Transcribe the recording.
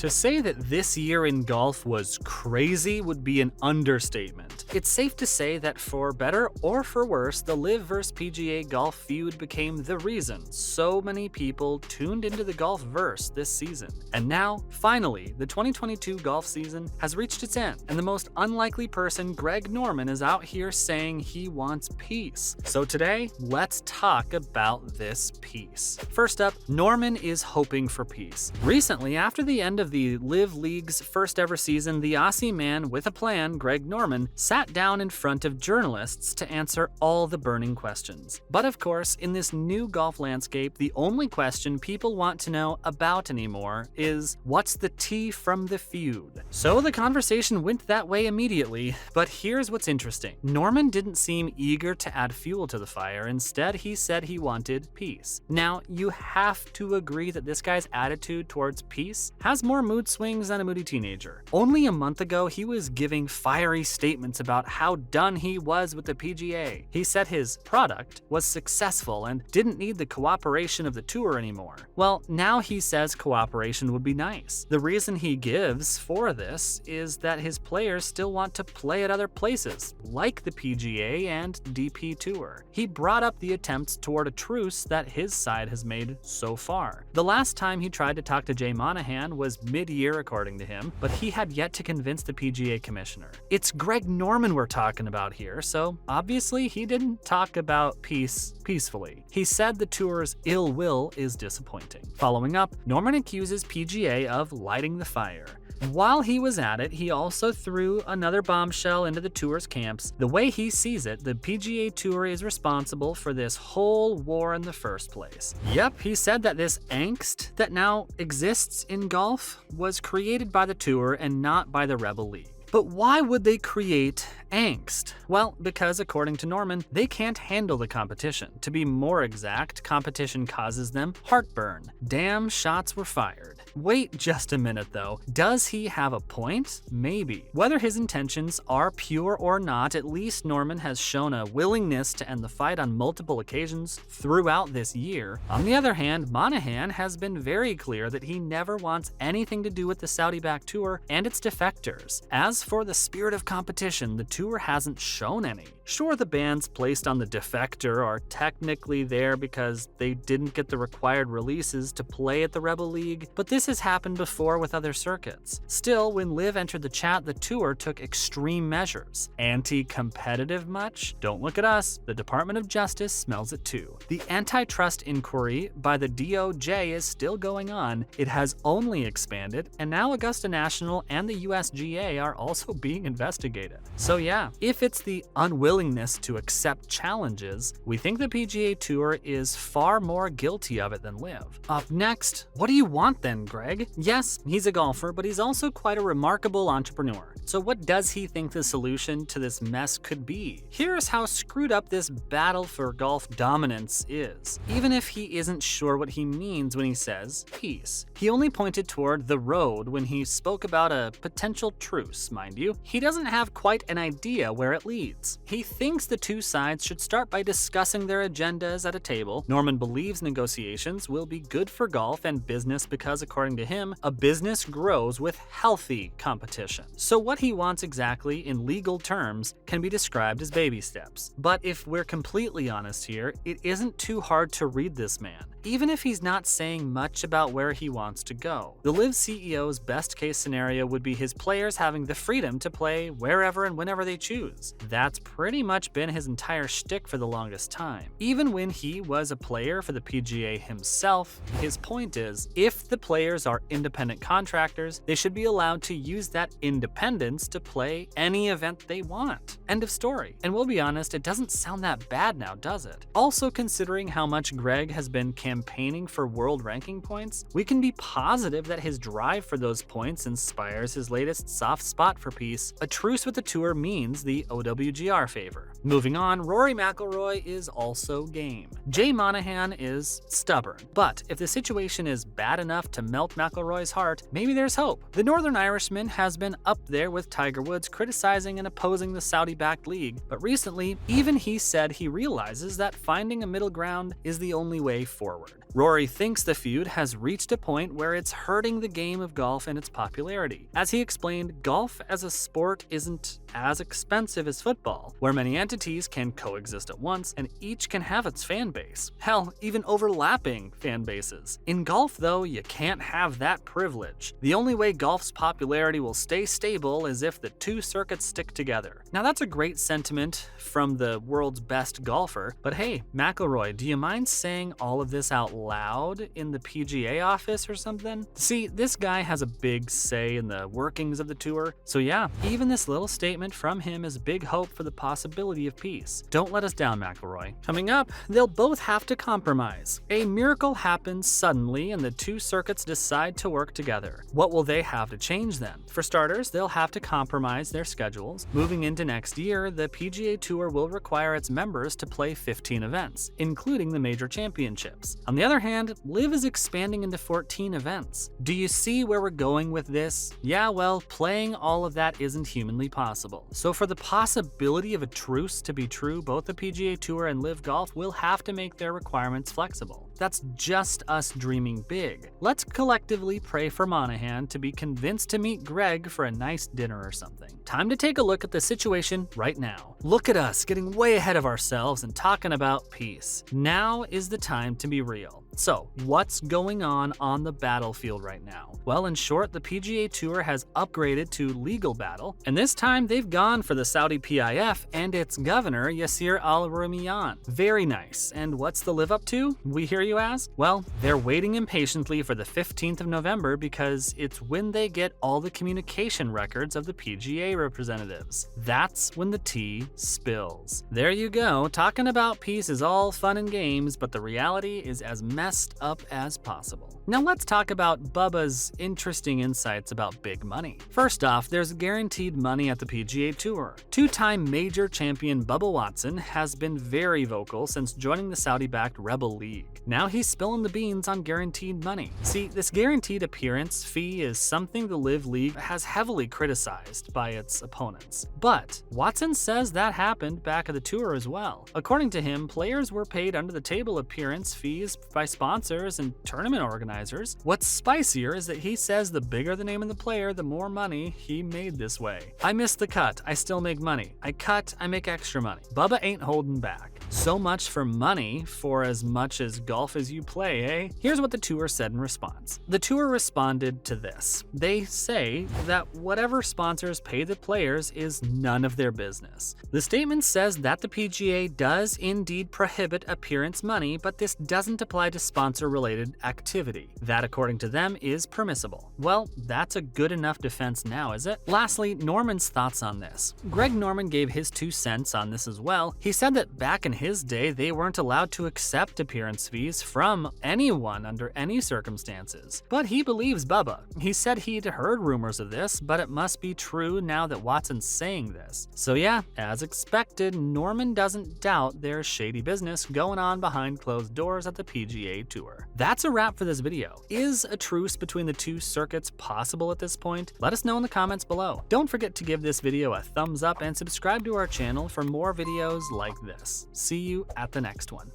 To say that this year in golf was crazy would be an understatement. It's safe to say that for better or for worse, the LIV vs PGA golf feud became the reason so many people tuned into the golf-verse this season. And now, finally, the 2022 golf season has reached its end, and the most unlikely person, Greg Norman, is out here saying he wants peace. So today, let's talk about this peace. First up, Norman is hoping for peace. Recently, after the end of the LIV League's first ever season, the Aussie man with a plan, Greg Norman, sat down in front of journalists to answer all the burning questions. But of course, in this new golf landscape, the only question people want to know about anymore is, what's the tea from the feud? So the conversation went that way immediately, but here's what's interesting. Norman didn't seem eager to add fuel to the fire. Instead, he said he wanted peace. Now, you have to agree that this guy's attitude towards peace has more mood swings than a moody teenager. Only a month ago, he was giving fiery statements about how done he was with the PGA. He said his product was successful and didn't need the cooperation of the tour anymore. Well, now he says cooperation would be nice. The reason he gives for this is that his players still want to play at other places, like the PGA and DP Tour. He brought up the attempts toward a truce that his side has made so far. The last time he tried to talk to Jay Monahan was mid-year, according to him, but he had yet to convince the PGA commissioner. It's Greg Norman we're talking about here, so obviously he didn't talk about peace peacefully. He said the tour's ill will is disappointing. Following up, Norman accuses PGA of lighting the fire. While he was at it, he also threw another bombshell into the tour's camps. The way he sees it, the PGA Tour is responsible for this whole war in the first place. Yep, he said that this angst that now exists in golf was created by the tour and not by the Rebel League. But why would they create angst? Well, because according to Norman, they can't handle the competition. To be more exact, competition causes them heartburn. Damn shots were fired. Wait just a minute though. Does he have a point? Maybe. Whether his intentions are pure or not, at least Norman has shown a willingness to end the fight on multiple occasions throughout this year. On the other hand, Monahan has been very clear that he never wants anything to do with the Saudi-backed tour and its defectors. As for the spirit of competition, the tour hasn't shown any. Sure, the bans placed on the defector are technically there because they didn't get the required releases to play at the Rebel League, but this has happened before with other circuits. Still, when LIV entered the chat, the tour took extreme measures. Anti-competitive much? Don't look at us. The Department of Justice smells it too. The antitrust inquiry by the DOJ is still going on. It has only expanded, and now Augusta National and the USGA are also being investigated. So yeah, if it's the unwillingness to accept challenges, we think the PGA Tour is far more guilty of it than LIV. Up next, what do you want then, Greg? Yes, he's a golfer, but he's also quite a remarkable entrepreneur. So what does he think the solution to this mess could be? Here's how screwed up this battle for golf dominance is. Even if he isn't sure what he means when he says peace, he only pointed toward the road when he spoke about a potential truce, mind you. He doesn't have quite an idea where it leads. He thinks the two sides should start by discussing their agendas at a table. Norman believes negotiations will be good for golf and business because, according to him, a business grows with healthy competition. So what he wants exactly in legal terms can be described as baby steps. But if we're completely honest here, it isn't too hard to read this man, even if he's not saying much about where he wants to go. The LIV CEO's best case scenario would be his players having the freedom to play wherever and whenever they choose. That's pretty much been his entire shtick for the longest time. Even when he was a player for the PGA himself, his point is, if the players are independent contractors, they should be allowed to use that independence to play any event they want. End of story. And we'll be honest, it doesn't sound that bad now, does it? Also, considering how much Greg has been campaigning for world ranking points, we can be positive that his drive for those points inspires his latest soft spot for peace. A truce with the tour means the OWGR favor. Moving on, Rory McIlroy is also game. Jay Monahan is stubborn, but if the situation is bad enough to melt McIlroy's heart, maybe there's hope. The Northern Irishman has been up there with Tiger Woods criticizing and opposing the Saudi-backed league, but recently, even he said he realizes that finding a middle ground is the only way forward. Rory thinks the feud has reached a point where it's hurting the game of golf and its popularity. As he explained, golf as a sport isn't as expensive as football, where many entities can coexist at once and each can have its fan base. Hell, even overlapping fan bases. In golf, though, you can't have that privilege. The only way golf's popularity will stay stable is if the two circuits stick together. Now that's a great sentiment from the world's best golfer, but hey, McIlroy, do you mind saying all of this out loud in the PGA office or something? See, this guy has a big say in the workings of the tour, so yeah, even this little statement from him is big hope for the possibility of peace. Don't let us down, McIlroy. Coming up, they'll both have to compromise. A miracle happens suddenly and the two circuits decide to work together. What will they have to change then? For starters, they'll have to compromise their schedules. Moving into next year, the PGA Tour will require its members to play 15 events, including the major championships. On the other hand, LIV is expanding into 14 events. Do you see where we're going with this? Yeah, well, playing all of that isn't humanly possible. So for the possibility of a truce to be true, both the PGA Tour and LIV Golf will have to make their requirements flexible. That's just us dreaming big. Let's collectively pray for Monahan to be convinced to meet Greg for a nice dinner or something. Time to take a look at the situation right now. Look at us getting way ahead of ourselves and talking about peace. Now is the time to be real. So, what's going on the battlefield right now? Well, in short, the PGA Tour has upgraded to legal battle, and this time they've gone for the Saudi PIF and its governor, Yasir Al-Rumayyan. Very nice. And what's the LIV up to, we hear you ask? Well, they're waiting impatiently for the 15th of November because it's when they get all the communication records of the PGA representatives. That's when the tea spills. There you go. Talking about peace is all fun and games, but the reality is as messed up as possible. Now let's talk about Bubba's interesting insights about big money. First off, there's guaranteed money at the PGA Tour. Two-time major champion Bubba Watson has been very vocal since joining the Saudi-backed Rebel League. Now he's spilling the beans on guaranteed money. See, this guaranteed appearance fee is something the LIV League has heavily criticized by its opponents. But Watson says that happened back at the tour as well. According to him, players were paid under-the-table appearance fees by sponsors and tournament organizers. What's spicier is that he says the bigger the name of the player, the more money he made this way. I missed the cut, I still make money. I cut, I make extra money. Bubba ain't holding back. So much for money for as much as golf as you play, eh? Here's what the tour said in response. The tour responded to this. They say that whatever sponsors pay the players is none of their business. The statement says that the PGA does indeed prohibit appearance money, but this doesn't apply to sponsor-related activity. That, according to them, is permissible. Well, that's a good enough defense now, is it? Lastly, Norman's thoughts on this. Greg Norman gave his 2 cents on this as well. He said that back in his day, they weren't allowed to accept appearance fees from anyone under any circumstances. But he believes Bubba. He said he'd heard rumors of this, but it must be true now that Watson's saying this. So yeah, as expected, Norman doesn't doubt there's shady business going on behind closed doors at the PGA Tour. That's a wrap for this video. Is a truce between the two circuits possible at this point? Let us know in the comments below. Don't forget to give this video a thumbs up and subscribe to our channel for more videos like this. See you at the next one.